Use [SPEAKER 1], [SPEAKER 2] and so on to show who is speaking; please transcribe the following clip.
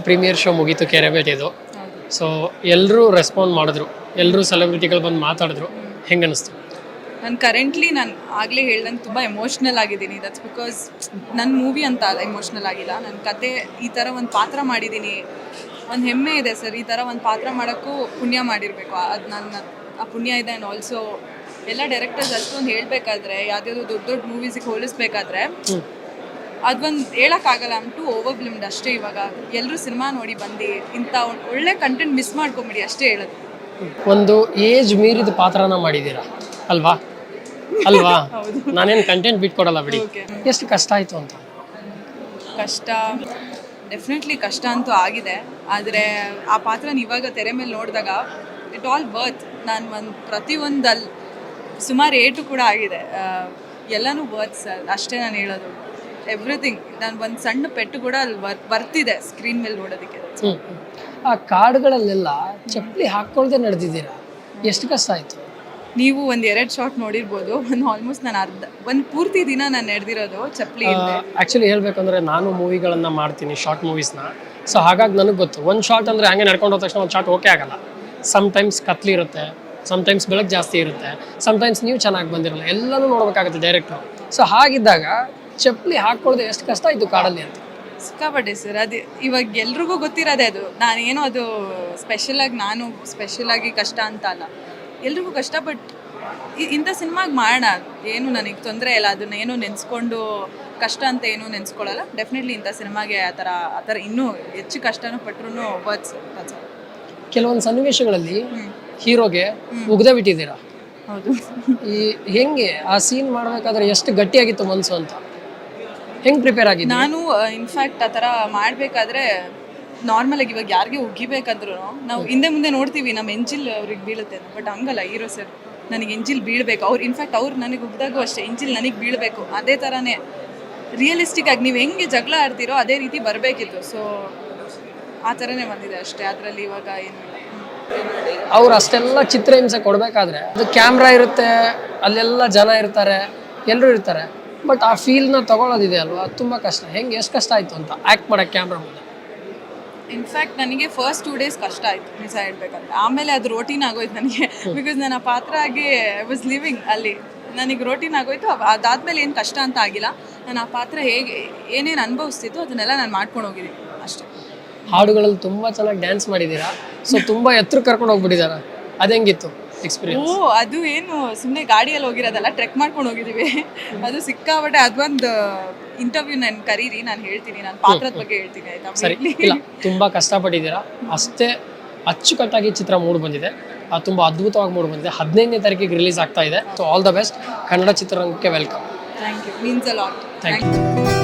[SPEAKER 1] Premiere show ಮುಗೀತು ಕೆರೆಬೇಟೆದು. So ಎಲ್ಲರೂ respond ಮಾಡಿದ್ರು, ಎಲ್ಲರೂ ಸೆಲೆಬ್ರಿಟಿಗಳು ಬಂದು ಮಾತಾಡಿದ್ರು. ಹೆಂಗೆ ಅನಿಸ್ತು?
[SPEAKER 2] ನಾನು ಕರೆಂಟ್ಲಿ ನಾನು ಆಗಲೇ ಹೇಳ್ದಂಗೆ ತುಂಬ ಎಮೋಷ್ನಲ್ ಆಗಿದ್ದೀನಿ. ದಟ್ಸ್ ಬಿಕಾಸ್ ನನ್ನ ಮೂವಿ ಅಂತ ಅಲ್ಲ ಎಮೋಷ್ನಲ್ ಆಗಿಲ್ಲ, ನನ್ನ ಕತೆ ಈ ಥರ ಒಂದು ಪಾತ್ರ ಮಾಡಿದ್ದೀನಿ. ಒಂದು ಹೆಮ್ಮೆ ಇದೆ ಸರ್, ಈ ಥರ ಒಂದು ಪಾತ್ರ ಮಾಡೋಕ್ಕೂ ಪುಣ್ಯ ಮಾಡಿರಬೇಕು. ಅದು ನನ್ನ ಆ ಪುಣ್ಯ ಇದೆ. ಆ್ಯಂಡ್ ಆಲ್ಸೋ ಎಲ್ಲ ಡೈರೆಕ್ಟರ್ಸ್ ಅಷ್ಟೊಂದು ಹೇಳಬೇಕಾದ್ರೆ, ಯಾವುದ್ಯಾವುದೋ ದೊಡ್ಡ ದೊಡ್ಡ ಮೂವೀಸಿಗೆ ಹೋಲಿಸ್ಬೇಕಾದ್ರೆ ಅದೊಂದು ಹೇಳೋಕ್ಕಾಗಲ್ಲ. ಅಂಟು ಓವರ್ಬ್ಲಿಮ್ಡ್ ಅಷ್ಟೇ. ಇವಾಗ ಎಲ್ಲರೂ ಸಿನಿಮಾ ನೋಡಿ ಬಂದು ಇಂಥ ಒಳ್ಳೆ ಕಂಟೆಂಟ್ ಮಿಸ್ ಮಾಡ್ಕೊಂಬಿಡಿ ಅಷ್ಟೇ ಹೇಳೋದು.
[SPEAKER 1] ಒಂದು ಏಜ್ ಮೀರಿದ ಪಾತ್ರನ ಮಾಡಿದ್ದೀರಾ ಅಲ್ವಾ? ನಾನೇನು ಕಂಟೆಂಟ್ ಬಿಟ್ಕೊಡಲ್ಲ ಬಿಡಿ. ಎಷ್ಟು ಕಷ್ಟ ಆಯಿತು ಅಂತ?
[SPEAKER 2] ಕಷ್ಟ ಡೆಫಿನೆಟ್ಲಿ ಕಷ್ಟ ಅಂತೂ ಆಗಿದೆ. ಆದರೆ ಆ ಪಾತ್ರನ ಇವಾಗ ತೆರೆ ಮೇಲೆ ನೋಡಿದಾಗ ಇಟ್ ಆಲ್ ವರ್ತ್. ನಾನು ಪ್ರತಿಯೊಂದಲ್ಲಿ ಸುಮಾರು ಏಟು ಕೂಡ ಆಗಿದೆ, ಎಲ್ಲನೂ ವರ್ತ್ ಸರ್, ಅಷ್ಟೇ ನಾನು ಹೇಳೋದು. ಎವ್ರಿಥಿಂಗ್. ನಾನು ಒಂದು ಸಣ್ಣ ಪೆಟ್ಟು ಕೂಡ ಅಲ್ಲಿ ಬರ್ತಿದೆ ಸ್ಕ್ರೀನ್ ಮೇಲೆ ನೋಡೋದಕ್ಕೆ.
[SPEAKER 1] ಆ ಕಾರ್ಡ್ಗಳಲ್ಲೆಲ್ಲ ಚಪ್ಪಲಿ ಹಾಕ್ಕೊಳ್ದೆ ನಡೆದಿದ್ದೀರಾ, ಎಷ್ಟು ಕಷ್ಟ ಆಯಿತು?
[SPEAKER 2] ನೀವು ಒಂದು 2 ಶಾಟ್ ನೋಡಿರ್ಬೋದು. ಆಲ್ಮೋಸ್ಟ್ ನಾನು ಒಂದು ಪೂರ್ತಿ ದಿನ ನಾನು ನಡೆದಿರೋದು ಚಪ್ಪಲಿ.
[SPEAKER 1] ಆ್ಯಕ್ಚುಲಿ ಹೇಳ್ಬೇಕಂದ್ರೆ ನಾನು ಮೂವಿಗಳನ್ನು ಮಾಡ್ತೀನಿ, ಶಾರ್ಟ್ ಮೂವೀಸ್ನ. ಸೊ ಹಾಗಾಗಿ ನನಗೆ ಗೊತ್ತು, ಒಂದು ಶಾರ್ಟ್ ಅಂದರೆ ಹಂಗೆ ನಡ್ಕೊಂಡು ಹೋದ ತಕ್ಷಣ ಒಂದು ಶಾರ್ಟ್ ಓಕೆ ಆಗಲ್ಲ. ಸಮ್ಟೈಮ್ಸ್ ಕತ್ಲಿ ಇರುತ್ತೆ, ಸಮ್ಟೈಮ್ಸ್ ಬೆಳಕು ಜಾಸ್ತಿ ಇರುತ್ತೆ, ಸಮ್ಟೈಮ್ಸ್ ನೀವು ಚೆನ್ನಾಗಿ ಬಂದಿರಲ್ಲ, ಎಲ್ಲನೂ ನೋಡ್ಬೇಕಾಗುತ್ತೆ ಡೈರೆಕ್ಟ್ರು. ಸೊ ಹಾಗಿದ್ದಾಗ ಚಪ್ಪಲಿ ಹಾಕ್ಕೊಳ್ದೆ ಎಷ್ಟು ಕಷ್ಟ ಆಯಿತು ಕಾಡಲ್ಲಿ ಅಂತ?
[SPEAKER 2] ಸಿಕ್ಕಾಪಟ್ಟೆ ಸರ್. ಅದು ಇವಾಗ ಎಲ್ರಿಗೂ ಗೊತ್ತಿರೋದೆ. ಅದು ನಾನೇನೋ ಅದು ಸ್ಪೆಷಲಾಗಿ ಕಷ್ಟ ಅಂತ ಅಲ್ಲ, ಎಲ್ರಿಗೂ ಕಷ್ಟ. ಬಟ್ ಇಂಥ ಸಿನಿಮಾಗೆ ಮಾಡೋಣ, ಏನು ನನಗೆ ತೊಂದರೆ ಇಲ್ಲ. ಅದನ್ನ ಏನೋ ನೆನೆಸ್ಕೊಂಡು ಕಷ್ಟ ಅಂತ ಏನೂ ನೆನೆಸ್ಕೊಳ್ಳಲ್ಲ. ಡೆಫಿನೆಟ್ಲಿ ಇಂಥ ಸಿನಿಮಾಗೆ ಆ ಥರ ಇನ್ನೂ ಹೆಚ್ಚು ಕಷ್ಟನೂ ಪಟ್ಟರು ವರ್ತ್ಸ್.
[SPEAKER 1] ಕೆಲವೊಂದು ಸನ್ನಿವೇಶಗಳಲ್ಲಿ ಹೀರೋಗೆ ಉಗ್ದ ಬಿಟ್ಟಿದ್ದೀರಾ.
[SPEAKER 2] ಹೌದು.
[SPEAKER 1] ಹೆಂಗೆ ಆ ಸೀನ್ ಮಾಡಬೇಕಾದ್ರೆ ಎಷ್ಟು ಗಟ್ಟಿಯಾಗಿತ್ತು ಮನಸ್ಸು ಅಂತ? ಹೆಂಗೆ ಪ್ರಿಪೇರ್ ಆಗಿದ್ದು?
[SPEAKER 2] ನಾನು ಇನ್ಫ್ಯಾಕ್ಟ್ ಆ ಥರ ಮಾಡಬೇಕಾದ್ರೆ ನಾರ್ಮಲಾಗಿ ಇವಾಗ ಯಾರಿಗೆ ಉಗಿಬೇಕಂದ್ರೂ ನಾವು ಹಿಂದೆ ಮುಂದೆ ನೋಡ್ತೀವಿ ನಮ್ಮ ಎಂಜಿಲ್ ಅವ್ರಿಗೆ ಬೀಳುತ್ತೆ. ಬಟ್ ಹಂಗಲ್ಲ ಹೀರೋ ಸರ್, ನನಗೆ ಎಂಜಿಲ್ ಬೀಳಬೇಕು. ಅವ್ರು ನನಗೆ ಉಗ್ದಾಗೂ ಅಷ್ಟೇ ಎಂಜಿಲ್ ನನಗೆ ಬೀಳಬೇಕು. ಅದೇ ಥರನೇ ರಿಯಲಿಸ್ಟಿಕ್ ಆಗಿ ನೀವು ಹೆಂಗೆ ಜಗಳ ಆಡ್ತೀರೋ ಅದೇ ರೀತಿ ಬರಬೇಕಿತ್ತು. ಸೊ ಆ ಥರನೇ ಬಂದಿದೆ ಅಷ್ಟೇ. ಅದರಲ್ಲಿ ಇವಾಗ ಏನು
[SPEAKER 1] ಅವ್ರು ಅಷ್ಟೆಲ್ಲ ಚಿತ್ರಹಿಂಸೆ ಕೊಡಬೇಕಾದ್ರೆ ಅದು ಕ್ಯಾಮ್ರಾ ಇರುತ್ತೆ, ಅಲ್ಲೆಲ್ಲ ಜನ ಇರ್ತಾರೆ, ಎಲ್ಲರೂ ಇರ್ತಾರೆ. ಬಟ್ ಆ ಫೀಲ್ನ ತಗೊಳ್ಳೋದಿದೆ ಅಲ್ವಾ, ತುಂಬ ಕಷ್ಟ. ಎಷ್ಟು ಕಷ್ಟ ಆಯಿತು ಅಂತ ಆ್ಯಕ್ಟ್ ಮಾಡೋಕ್ಕೆ ಕ್ಯಾಮ್ರಾ ಮುಂದೆ?
[SPEAKER 2] ಇನ್ಫ್ಯಾಕ್ಟ್ ನನಗೆ ಫಸ್ಟ್ 2 days ಕಷ್ಟ ಆಯಿತು ನಿಜ ಹೇಳ್ಬೇಕಂದ್ರೆ. ಆಮೇಲೆ ಅದು ರೋಟೀನ್ ಆಗೋಯ್ತು ನನಗೆ. ಬಿಕಾಸ್ ನಾನು ಆ ಪಾತ್ರ ಆಗಿ ಐ ವಾಸ್ ಲಿವಿಂಗ್ ಅಲ್ಲಿ. ನನಗೆ ರೋಟೀನ್ ಆಗೋಯ್ತು. ಅದಾದಮೇಲೆ ಏನು ಕಷ್ಟ ಅಂತ ಆಗಿಲ್ಲ. ನಾನು ಆ ಪಾತ್ರ ಏನೇನು ಅನುಭವಿಸ್ತಿತ್ತು ಅದನ್ನೆಲ್ಲ ನಾನು ಮಾಡ್ಕೊಂಡು ಹೋಗಿದ್ದೀನಿ ಅಷ್ಟೇ.
[SPEAKER 1] ಹಾಡುಗಳಲ್ಲಿ ತುಂಬ ಚೆನ್ನಾಗಿ ಡ್ಯಾನ್ಸ್ ಮಾಡಿದ್ದೀರಾ. ಸೊ ತುಂಬ ಎತ್ತರ ಕರ್ಕೊಂಡು ಹೋಗ್ಬಿಟ್ಟಿದ್ದಾರೆ, ಅದು ಹೆಂಗಿತ್ತು ಎಕ್ಸ್ಪೀರಿಯನ್ಸ್?
[SPEAKER 2] ಅದು ಏನು ಸುಮ್ಮನೆ ಗಾಡಿಯಲ್ಲಿ ಹೋಗಿರೋದಲ್ಲ, ಟ್ರೆಕ್ ಮಾಡ್ಕೊಂಡು ಹೋಗಿದ್ದೀವಿ. ಅದು ಸಿಕ್ಕಾಬಟ್ಟೆ. ಅದೊಂದು ಇಂಟರ್ವ್ಯೂ ನಾನು ಕರೀರಿ, ನಾನು ಹೇಳ್ತೀನಿ, ನಾನು ಪಾತ್ರದ ಬಗ್ಗೆ ಹೇಳ್ತೀನಿ ಆಯ್ತಾ?
[SPEAKER 1] ಸರಿ. ಇಲ್ಲ, ತುಂಬ ಕಷ್ಟಪಟ್ಟಿದ್ದೀರಾ, ಅಷ್ಟೇ ಅಚ್ಚುಕಟ್ಟಾಗಿ ಚಿತ್ರ ಮೂಡಿ ಬಂದಿದೆ, ತುಂಬ ಅದ್ಭುತವಾಗಿ ಮೂಡಿ ಬಂದಿದೆ. 15ನೇ ತಾರೀಕಿಗೆ ರಿಲೀಸ್ ಆಗ್ತಾ ಇದೆ. So all the best. Kannada ಚಿತ್ರರಂಗಕ್ಕೆ welcome.
[SPEAKER 2] Thank you. Means a lot.
[SPEAKER 1] Thank you.